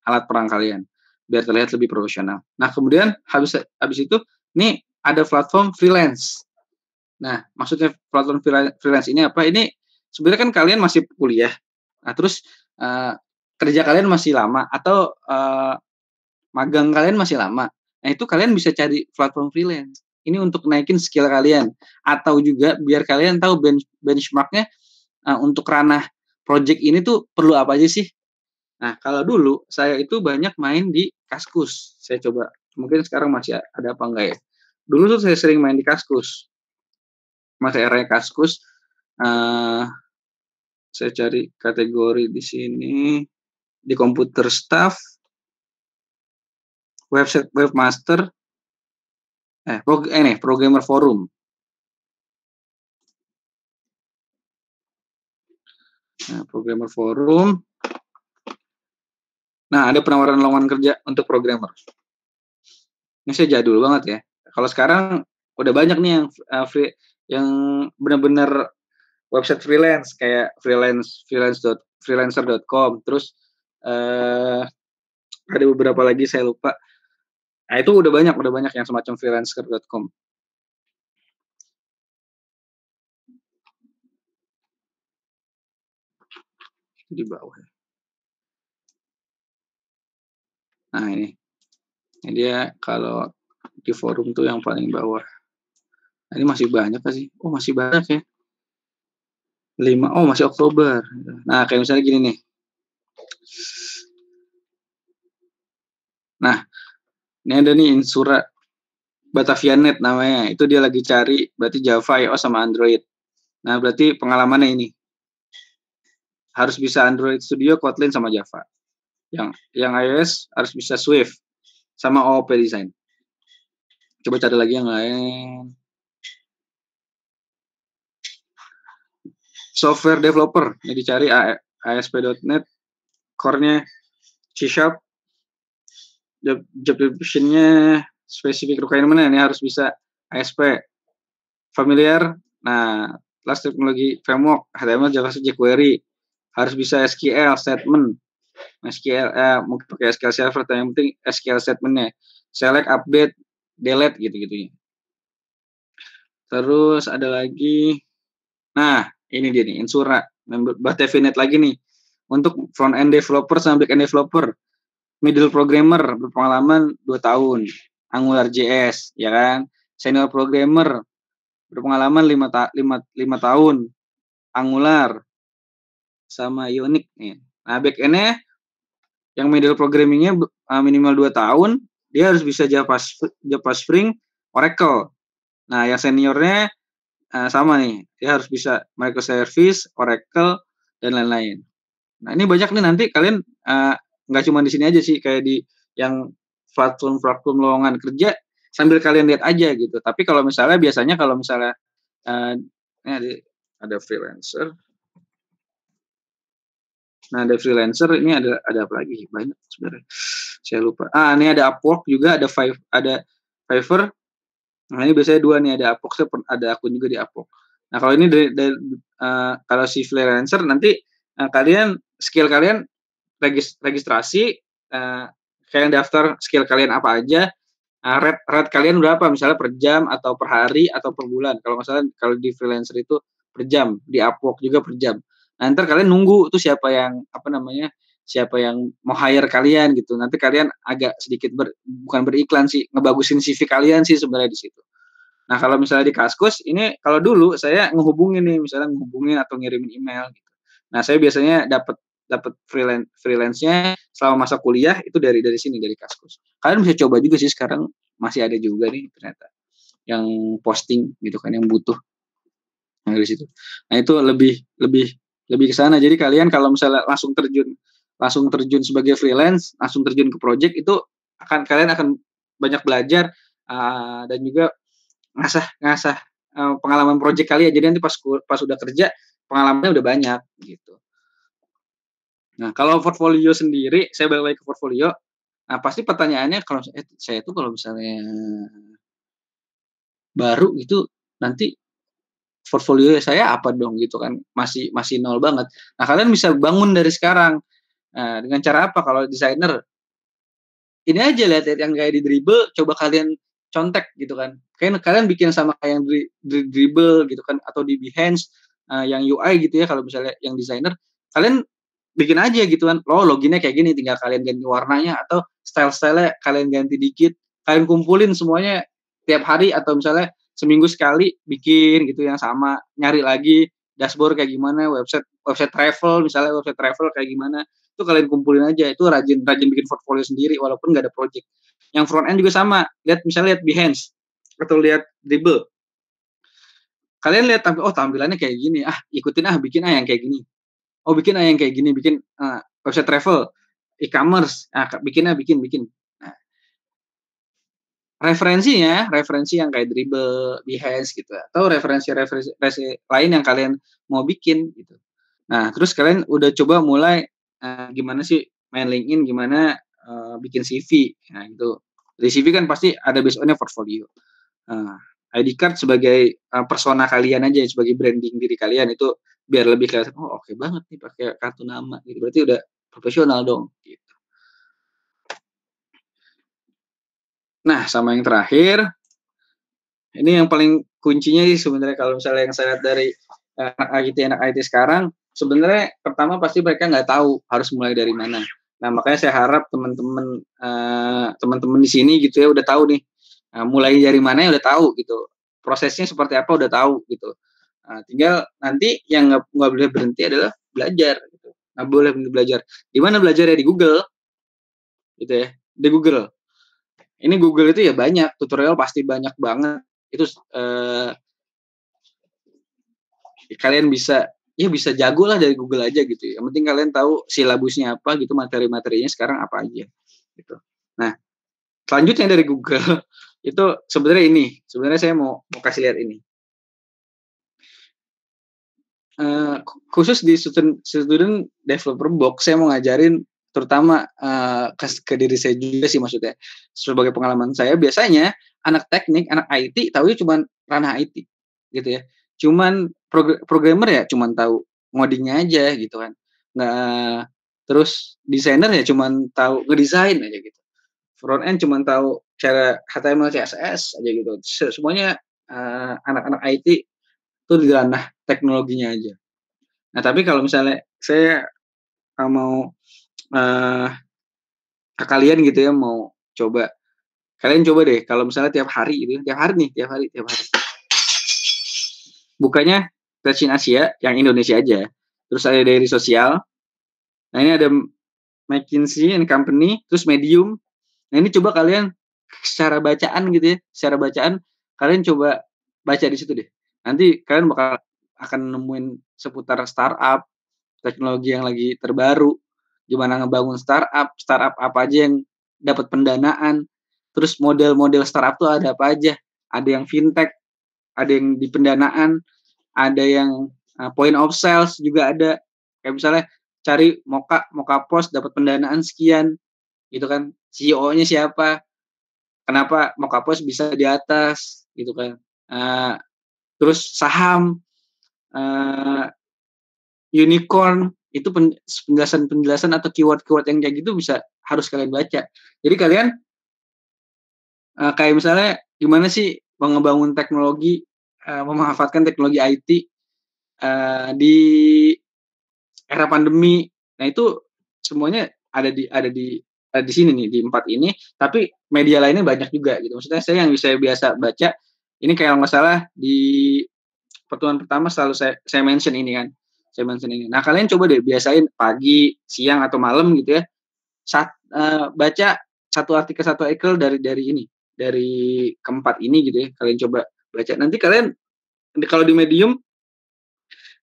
alat perang kalian biar terlihat lebih profesional. Nah, kemudian habis itu nih ada platform freelance. Nah, maksudnya platform freelance ini apa? Ini sebenarnya kan kalian masih kuliah. Nah, terus kerja kalian masih lama, atau magang kalian masih lama. Nah, itu kalian bisa cari platform freelance. Ini untuk naikin skill kalian, atau juga biar kalian tahu benchmarknya untuk ranah project ini tuh perlu apa aja sih. Nah, kalau dulu saya itu banyak main di Kaskus. Saya coba, mungkin sekarang masih ada apa enggak ya. Dulu tuh saya sering main di Kaskus. Masa era Kaskus, saya cari kategori di sini, di komputer staff, website webmaster, programmer forum. Nah, programmer forum. Nah, ada penawaran lowongan kerja untuk programmer. Ini saya jadul banget ya. Kalau sekarang udah banyak nih yang benar-benar website freelance, kayak freelancer.com, terus eh ada beberapa lagi saya lupa. Nah, itu udah banyak yang semacam freelancer.com. Itu di bawah. Nah, ini dia kalau di forum tuh yang paling bawah. Nah, ini masih banyak kan sih? Oh, masih banyak ya. 5, oh masih Oktober. Nah, kayak misalnya gini nih. Nah, ini ada nih Insura Batavianet namanya. Itu dia lagi cari berarti Java, iOS sama Android. Nah, berarti pengalamannya ini harus bisa Android Studio, Kotlin sama Java. Yang iOS harus bisa Swift sama OOP Design. Coba cari lagi yang lain. Software developer, ini dicari ASP.NET, core-nya C#, job description-nya specific requirement-nya ini harus bisa ASP. Familiar, nah, kelas teknologi framework, HTML, JavaScript, jQuery, harus bisa SQL statement, SQL mungkin pakai SQL Server, tapi yang penting SQL statement-nya, select, update, delete gitu-gitunya. Terus ada lagi, nah ini dia nih, Insura, Batavianet lagi nih, untuk front end developer sama back end developer, middle programmer berpengalaman 2 tahun, Angular JS, ya kan, senior programmer berpengalaman 5 tahun, Angular sama Ionic nih. Nah, back end-nya yang middle programming-nya minimal 2 tahun, dia harus bisa Java Spring, Oracle. Nah, yang seniornya sama nih, dia harus bisa microservice, Oracle, dan lain-lain. Nah, ini banyak nih, nanti kalian nggak cuma di sini aja sih, kayak di yang platform lowongan kerja, sambil kalian lihat aja gitu. Tapi kalau misalnya biasanya kalau misalnya ini ada freelancer. Nah, ada freelancer, ini ada apa lagi? Banyak sebenarnya. Saya lupa. Ini ada Upwork juga, ada Fiverr. Nah, ini biasanya 2 nih, ada Upwork, ada akun juga di Upwork. Nah, kalau ini kalau si freelancer nanti kalian skill kalian registrasi, kalian daftar skill kalian apa aja, rate kalian berapa, misalnya per jam atau per hari atau per bulan. Kalau misalnya kalau di freelancer itu per jam, di Upwork juga per jam. Nah, ntar kalian nunggu tuh siapa yang mau hire kalian gitu. Nanti kalian agak sedikit bukan beriklan sih, ngebagusin CV kalian sih sebenarnya di situ. Nah, kalau misalnya di Kaskus ini, kalau dulu saya ngehubungin atau ngirimin email gitu. Nah, saya biasanya dapat freelance-nya selama masa kuliah itu dari sini, dari Kaskus. Kalian bisa coba juga sih, sekarang masih ada juga nih ternyata yang posting gitu kan, yang butuh. Nah, dari situ. Nah, itu lebih ke sana. Jadi kalian kalau misalnya langsung terjun sebagai freelance, langsung terjun ke project, itu kalian akan banyak belajar dan juga ngasah pengalaman project kalian. Jadi nanti pas udah kerja, pengalamannya udah banyak gitu. Nah, kalau portfolio sendiri, saya balik lagi ke portfolio. Nah, pasti pertanyaannya, kalau saya itu kalau misalnya baru itu, nanti portfolio saya apa dong gitu kan, masih nol banget. Nah, kalian bisa bangun dari sekarang. Dengan cara apa? Kalau desainer, ini aja lihat yang kayak di Dribbble, coba kalian contek gitu kan. Kayak kalian bikin sama kayak yang di Dribbble gitu kan, atau di Behance yang UI gitu ya. Kalau misalnya yang desainer, kalian bikin aja gitu kan. Loginnya kayak gini, tinggal kalian ganti warnanya atau style-style-nya kalian ganti dikit. Kalian kumpulin semuanya tiap hari atau misalnya seminggu sekali bikin gitu yang sama. Nyari lagi dashboard kayak gimana, website travel misalnya, website travel kayak gimana. Itu kalian kumpulin aja. Itu rajin bikin portfolio sendiri walaupun nggak ada project. Yang front end juga sama. Misalnya lihat Behance atau lihat Dribbble. Kalian lihat tampilannya kayak gini. Ikutin bikin yang kayak gini. Bikin yang kayak gini, bikin website travel, e-commerce. Bikin. Nah, referensi yang kayak Dribbble, Behance gitu, atau referensi lain yang kalian mau bikin gitu. Nah, terus kalian udah coba mulai gimana sih main LinkedIn, gimana bikin CV. Nah, itu di CV kan pasti ada based on-nya portfolio. ID card sebagai persona kalian aja, sebagai branding diri kalian, itu biar lebih kelihatan, oke banget nih pakai kartu nama gitu. Berarti profesional dong. Gitu. Nah, sama yang terakhir, ini yang paling kuncinya sih sebenarnya kalau misalnya yang saya lihat dari anak IT sekarang, sebenarnya pertama pasti mereka nggak tahu harus mulai dari mana. Nah, makanya saya harap teman-teman di sini gitu ya udah tahu nih, mulai dari mana ya udah tahu gitu, prosesnya seperti apa udah tahu gitu. Tinggal nanti yang nggak boleh berhenti adalah belajar. Gitu. Nggak boleh berhenti belajar. Di mana belajarnya di Google, gitu ya, di Google. Ini Google itu ya banyak, tutorial pasti banyak banget. Itu kalian bisa jago lah dari Google aja gitu. Yang penting kalian tahu silabusnya apa gitu, materi-materinya sekarang apa aja gitu. Nah, selanjutnya dari Google itu sebenarnya ini. Sebenarnya saya mau kasih lihat ini. Khusus di student developer box saya mau ngajarin terutama ke diri saya juga sih, maksudnya sebagai pengalaman saya biasanya anak teknik, anak IT tahu cuma ranah IT gitu ya, cuman programmer ya cuman tahu ngodingnya aja gitu kan, nggak, terus desainer ya cuman tahu ngedesain aja gitu, front end cuman tahu cara HTML CSS aja gitu, semuanya anak-anak IT itu di ranah teknologinya aja. Nah, tapi kalau misalnya saya mau ke kalian gitu ya, mau coba, kalian coba deh kalau misalnya tiap hari gitu, tiap hari bukanya Search Asia yang Indonesia aja, terus ada Daily Sosial, nah ini ada McKinsey and Company, terus Medium. Nah ini coba kalian secara bacaan gitu ya, secara bacaan kalian coba baca di situ deh. Nanti kalian bakal akan nemuin seputar startup, teknologi yang lagi terbaru, gimana ngebangun startup apa aja yang dapat pendanaan, terus model-model startup tuh ada apa aja, ada yang fintech, ada yang di pendanaan, ada yang point of sales juga ada, kayak misalnya cari Moka Post dapat pendanaan sekian, gitu kan, CEO-nya siapa, kenapa Moka Post bisa di atas, gitu kan, terus saham, unicorn, itu penjelasan atau keyword yang kayak gitu bisa harus kalian baca. Jadi kalian kayak misalnya gimana sih mengebangun teknologi, memanfaatkan teknologi IT di era pandemi. Nah itu semuanya ada di sini nih, di 4 ini. Tapi media lainnya banyak juga gitu. Maksudnya saya yang bisa biasa baca ini kayak nggak salah di pertemuan pertama selalu saya mention ini kan. Saya mention ini. Nah kalian coba deh biasain pagi, siang atau malam gitu ya. Baca satu artikel dari ini, dari keempat ini gitu ya. Kalian coba baca. Nanti kalian kalau di Medium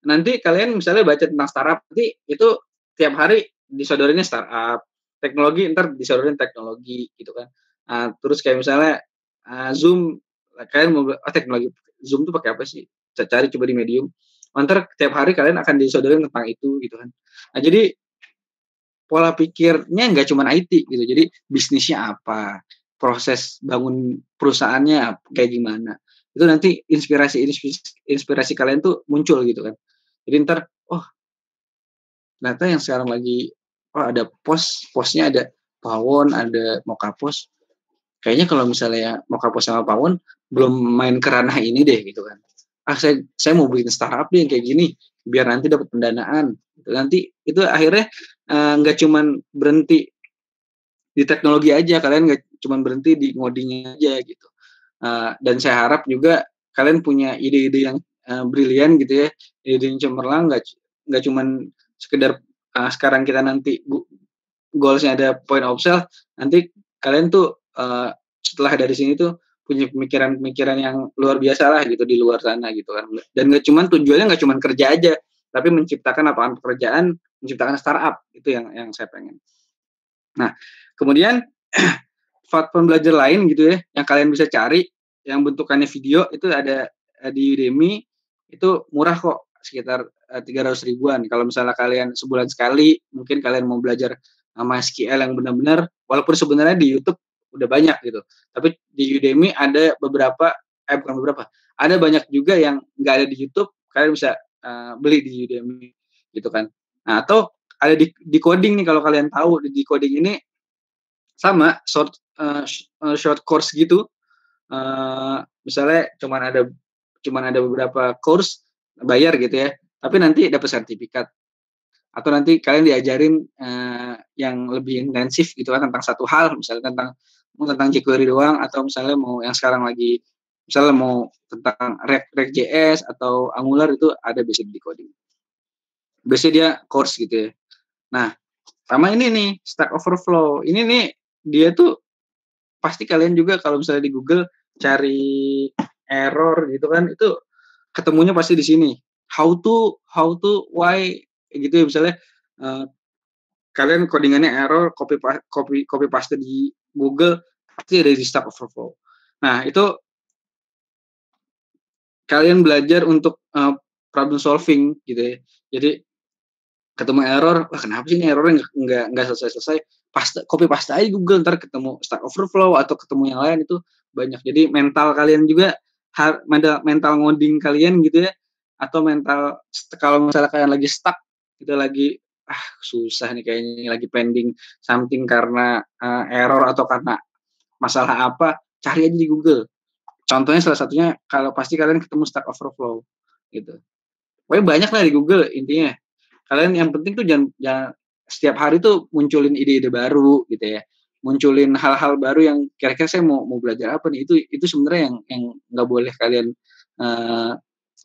nanti kalian misalnya baca tentang startup, nanti itu tiap hari disodorinnya startup, teknologi ntar disodorin teknologi gitu kan. Terus kayak misalnya Zoom, kalian mau teknologi Zoom tuh pakai apa sih? Cari coba di Medium. Ntar tiap hari kalian akan disodorin tentang itu gitu kan. Nah jadi pola pikirnya nggak cuma IT gitu. Jadi bisnisnya apa, proses bangun perusahaannya kayak gimana. Itu nanti inspirasi kalian tuh muncul gitu kan. Jadi ntar, ternyata yang sekarang lagi, ada postnya ada Pawon, ada Moka Post. Kayaknya kalau misalnya Moka Post sama Pawon belum main ke ranah ini deh gitu kan. Saya mau bikin startup deh yang kayak gini, biar nanti dapat pendanaan. Nanti itu akhirnya nggak cuman berhenti di teknologi aja, kalian nggak cuman berhenti di ngodingnya aja gitu. Dan saya harap juga kalian punya ide-ide yang brilian gitu ya, ide yang cemerlang, nggak cuman sekedar sekarang kita nanti goalsnya ada point of sale, nanti kalian tuh setelah dari sini tuh punya pemikiran-pemikiran yang luar biasa lah gitu di luar sana gitu kan. Dan nggak cuman tujuannya nggak cuman kerja aja, tapi menciptakan lapangan pekerjaan, menciptakan startup, itu yang saya pengen. Nah kemudian platform belajar lain gitu ya yang kalian bisa cari yang bentukannya video itu ada di Udemy, itu murah kok, sekitar 300 ribuan. Kalau misalnya kalian sebulan sekali, mungkin kalian mau belajar MySQL yang benar-benar, walaupun sebenarnya di YouTube udah banyak gitu, tapi di Udemy ada ada banyak juga yang nggak ada di YouTube, kalian bisa beli di Udemy gitu kan. Nah atau ada di coding nih, kalau kalian tahu di coding ini sama short course gitu. Misalnya cuman ada beberapa course bayar gitu ya, tapi nanti dapat sertifikat, atau nanti kalian diajarin yang lebih intensif gitu kan tentang satu hal, misalnya tentang jQuery doang, atau misalnya mau yang sekarang lagi misalnya mau tentang React.js atau Angular, itu ada basic di coding. Biasanya dia course gitu ya. Nah, sama ini nih Stack Overflow. Ini nih dia tuh pasti kalian juga kalau misalnya di Google cari error gitu kan, itu ketemunya pasti di sini. How to, why gitu ya, misalnya kalian codingannya error, copy paste di Google, pasti ada di Stack Overflow. Nah, itu kalian belajar untuk problem solving gitu ya. Jadi ketemu error, wah kenapa sih ini errornya nggak selesai, copy paste aja Google, ntar ketemu Stack Overflow atau ketemu yang lain, itu banyak. Jadi mental kalian juga, mental ngoding kalian gitu ya, atau mental kalau misalnya kalian lagi stuck gitu, lagi susah nih kayaknya, lagi pending something karena error atau karena masalah apa, cari aja di Google. Contohnya salah satunya, kalau pasti kalian ketemu Stack Overflow gitu. Pokoknya banyak lah di Google intinya. Kalian yang penting tuh jangan setiap hari tuh munculin ide-ide baru gitu ya. Munculin hal-hal baru yang kira-kira saya mau belajar apa nih. Itu sebenarnya yang nggak boleh kalian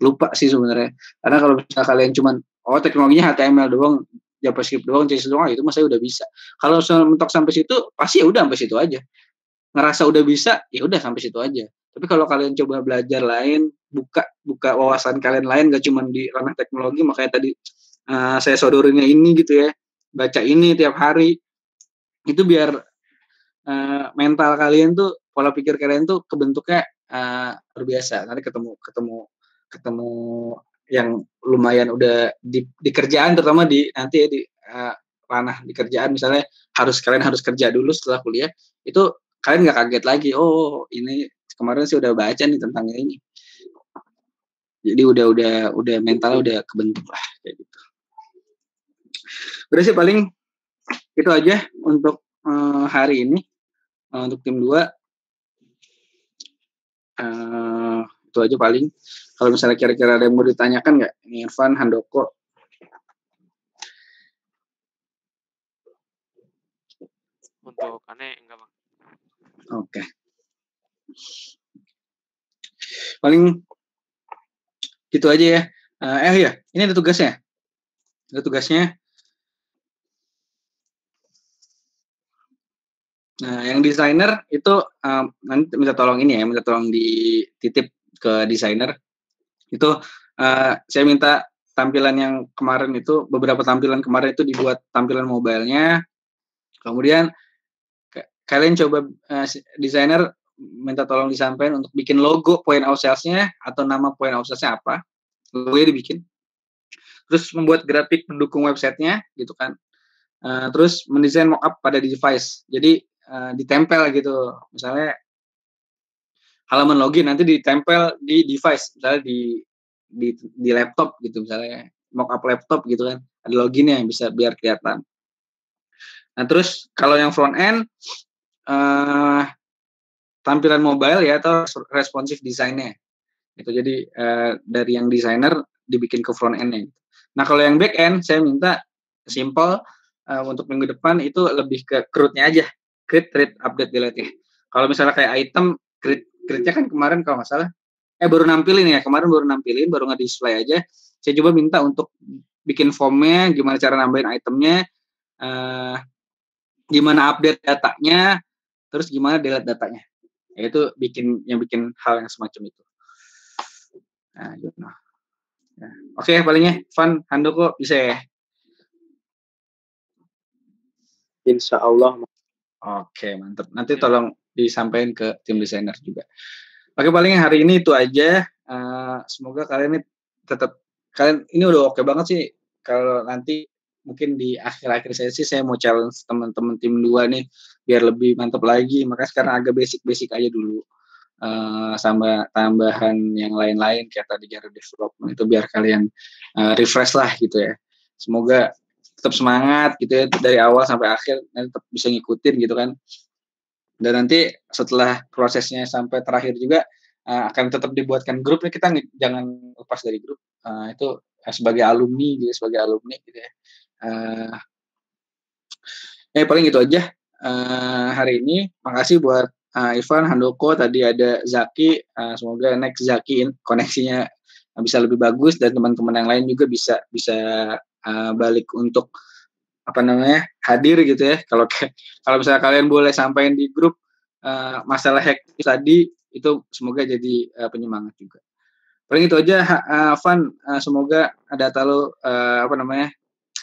lupa sih sebenarnya. Karena kalau misalnya kalian cuman teknologinya HTML doang, JavaScript doang, CSS doang, itu mah saya udah bisa. Kalau mentok sampai situ, pasti ya udah sampai situ aja. Ngerasa udah bisa, ya udah sampai situ aja. Tapi kalau kalian coba belajar lain, buka wawasan kalian lain, gak cuma di ranah teknologi, makanya tadi saya sodorinnya ini gitu ya, baca ini tiap hari, itu biar mental kalian tuh, pola pikir kalian tuh kebentuknya terbiasa. Nanti ketemu yang lumayan udah di kerjaan, terutama nanti ya di ranah di kerjaan, misalnya kalian harus kerja dulu setelah kuliah, itu kalian nggak kaget lagi, oh ini kemarin sih udah baca nih tentang ini. Jadi udah mentalnya udah kebentuk lah kayak gitu. Berarti paling itu aja untuk hari ini, untuk tim 2. Itu aja paling. Kalau misalnya kira-kira ada yang mau ditanyakan nggak? Ini Irfan, Handoko. Untuk aneh enggak Bang. Oke. Paling gitu aja ya. Ya, ini ada tugasnya. Nah, yang desainer itu nanti minta tolong dititip ke desainer. Itu saya minta tampilan yang kemarin itu, beberapa tampilan kemarin itu dibuat tampilan mobile-nya. Kemudian kalian coba desainer minta tolong disampaikan untuk bikin logo point of sales-nya atau nama point of sales-nya apa. Logonya dibikin. Terus membuat grafik pendukung website-nya gitu kan. Terus mendesain mockup pada device. Jadi ditempel gitu. Misalnya halaman login nanti ditempel di device, misalnya di laptop gitu, misalnya mockup laptop gitu kan. Ada loginnya yang bisa biar kelihatan. Nah, terus kalau yang front end tampilan mobile ya, atau responsive design-nya. Itu jadi dari yang desainer dibikin ke front end-nya. Nah, kalau yang back end saya minta simple, untuk minggu depan itu lebih ke CRUD-nya aja. Create, read, update, delete ya. Kalau misalnya kayak item, create-nya kan kemarin kalau nggak salah, baru nampilin, baru nge-display aja. Saya coba minta untuk bikin form-nya, gimana cara nambahin itemnya, gimana update datanya, terus gimana delete datanya. Itu bikin hal yang semacam itu. Nah, gitu. Ya. Oke, palingnya Van Handoko bisa ya? Insya Allah. Oke, mantap. Nanti tolong disampaikan ke tim desainer juga. Oke, paling hari ini itu aja. Semoga kalian ini udah oke banget sih. Kalau nanti mungkin di akhir-akhir sesi saya mau challenge teman-teman tim 2 nih biar lebih mantap lagi. Makanya sekarang agak basic aja dulu. Sama tambahan yang lain-lain kayak tadi Java development itu biar kalian refresh lah gitu ya. Semoga tetap semangat gitu ya dari awal sampai akhir, tetap bisa ngikutin gitu kan. Dan nanti setelah prosesnya sampai terakhir juga akan tetap dibuatkan grup nih, kita jangan lepas dari grup. Itu sebagai alumni gitu, sebagai alumni gitu ya. Paling gitu aja hari ini. Makasih buat Irfan, Handoko, tadi ada Zaki. Semoga next Zaki koneksinya bisa lebih bagus dan teman-teman yang lain juga bisa balik untuk hadir gitu ya. Kalau misalnya kalian boleh sampaikan di grup masalah hektik tadi, itu semoga jadi penyemangat juga. Paling itu aja, Van. Semoga data lo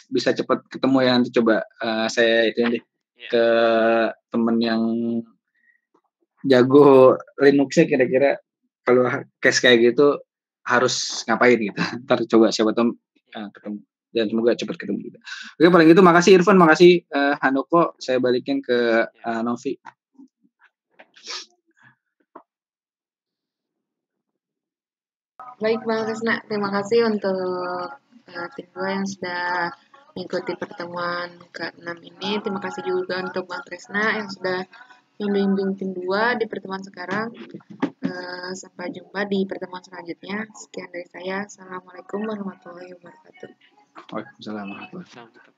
bisa cepat ketemu ya. Nanti coba saya itu deh ke temen yang jago Linuxnya, kira-kira kalau case kayak gitu harus ngapain gitu. Ntar coba siapa tahu ketemu, dan semoga cepat ketemu juga. Oke, paling itu makasih Irfan, makasih Handoko. Saya balikin ke Novi. Baik Bang Resna, terima kasih untuk tim 2 yang sudah mengikuti pertemuan ke-6 ini. Terima kasih juga untuk Bang Resna yang sudah membimbing tim 2 di pertemuan sekarang. Sampai jumpa di pertemuan selanjutnya. Sekian dari saya. Assalamualaikum warahmatullahi wabarakatuh. Waalaikumsalam warahmatullahi wabarakatuh.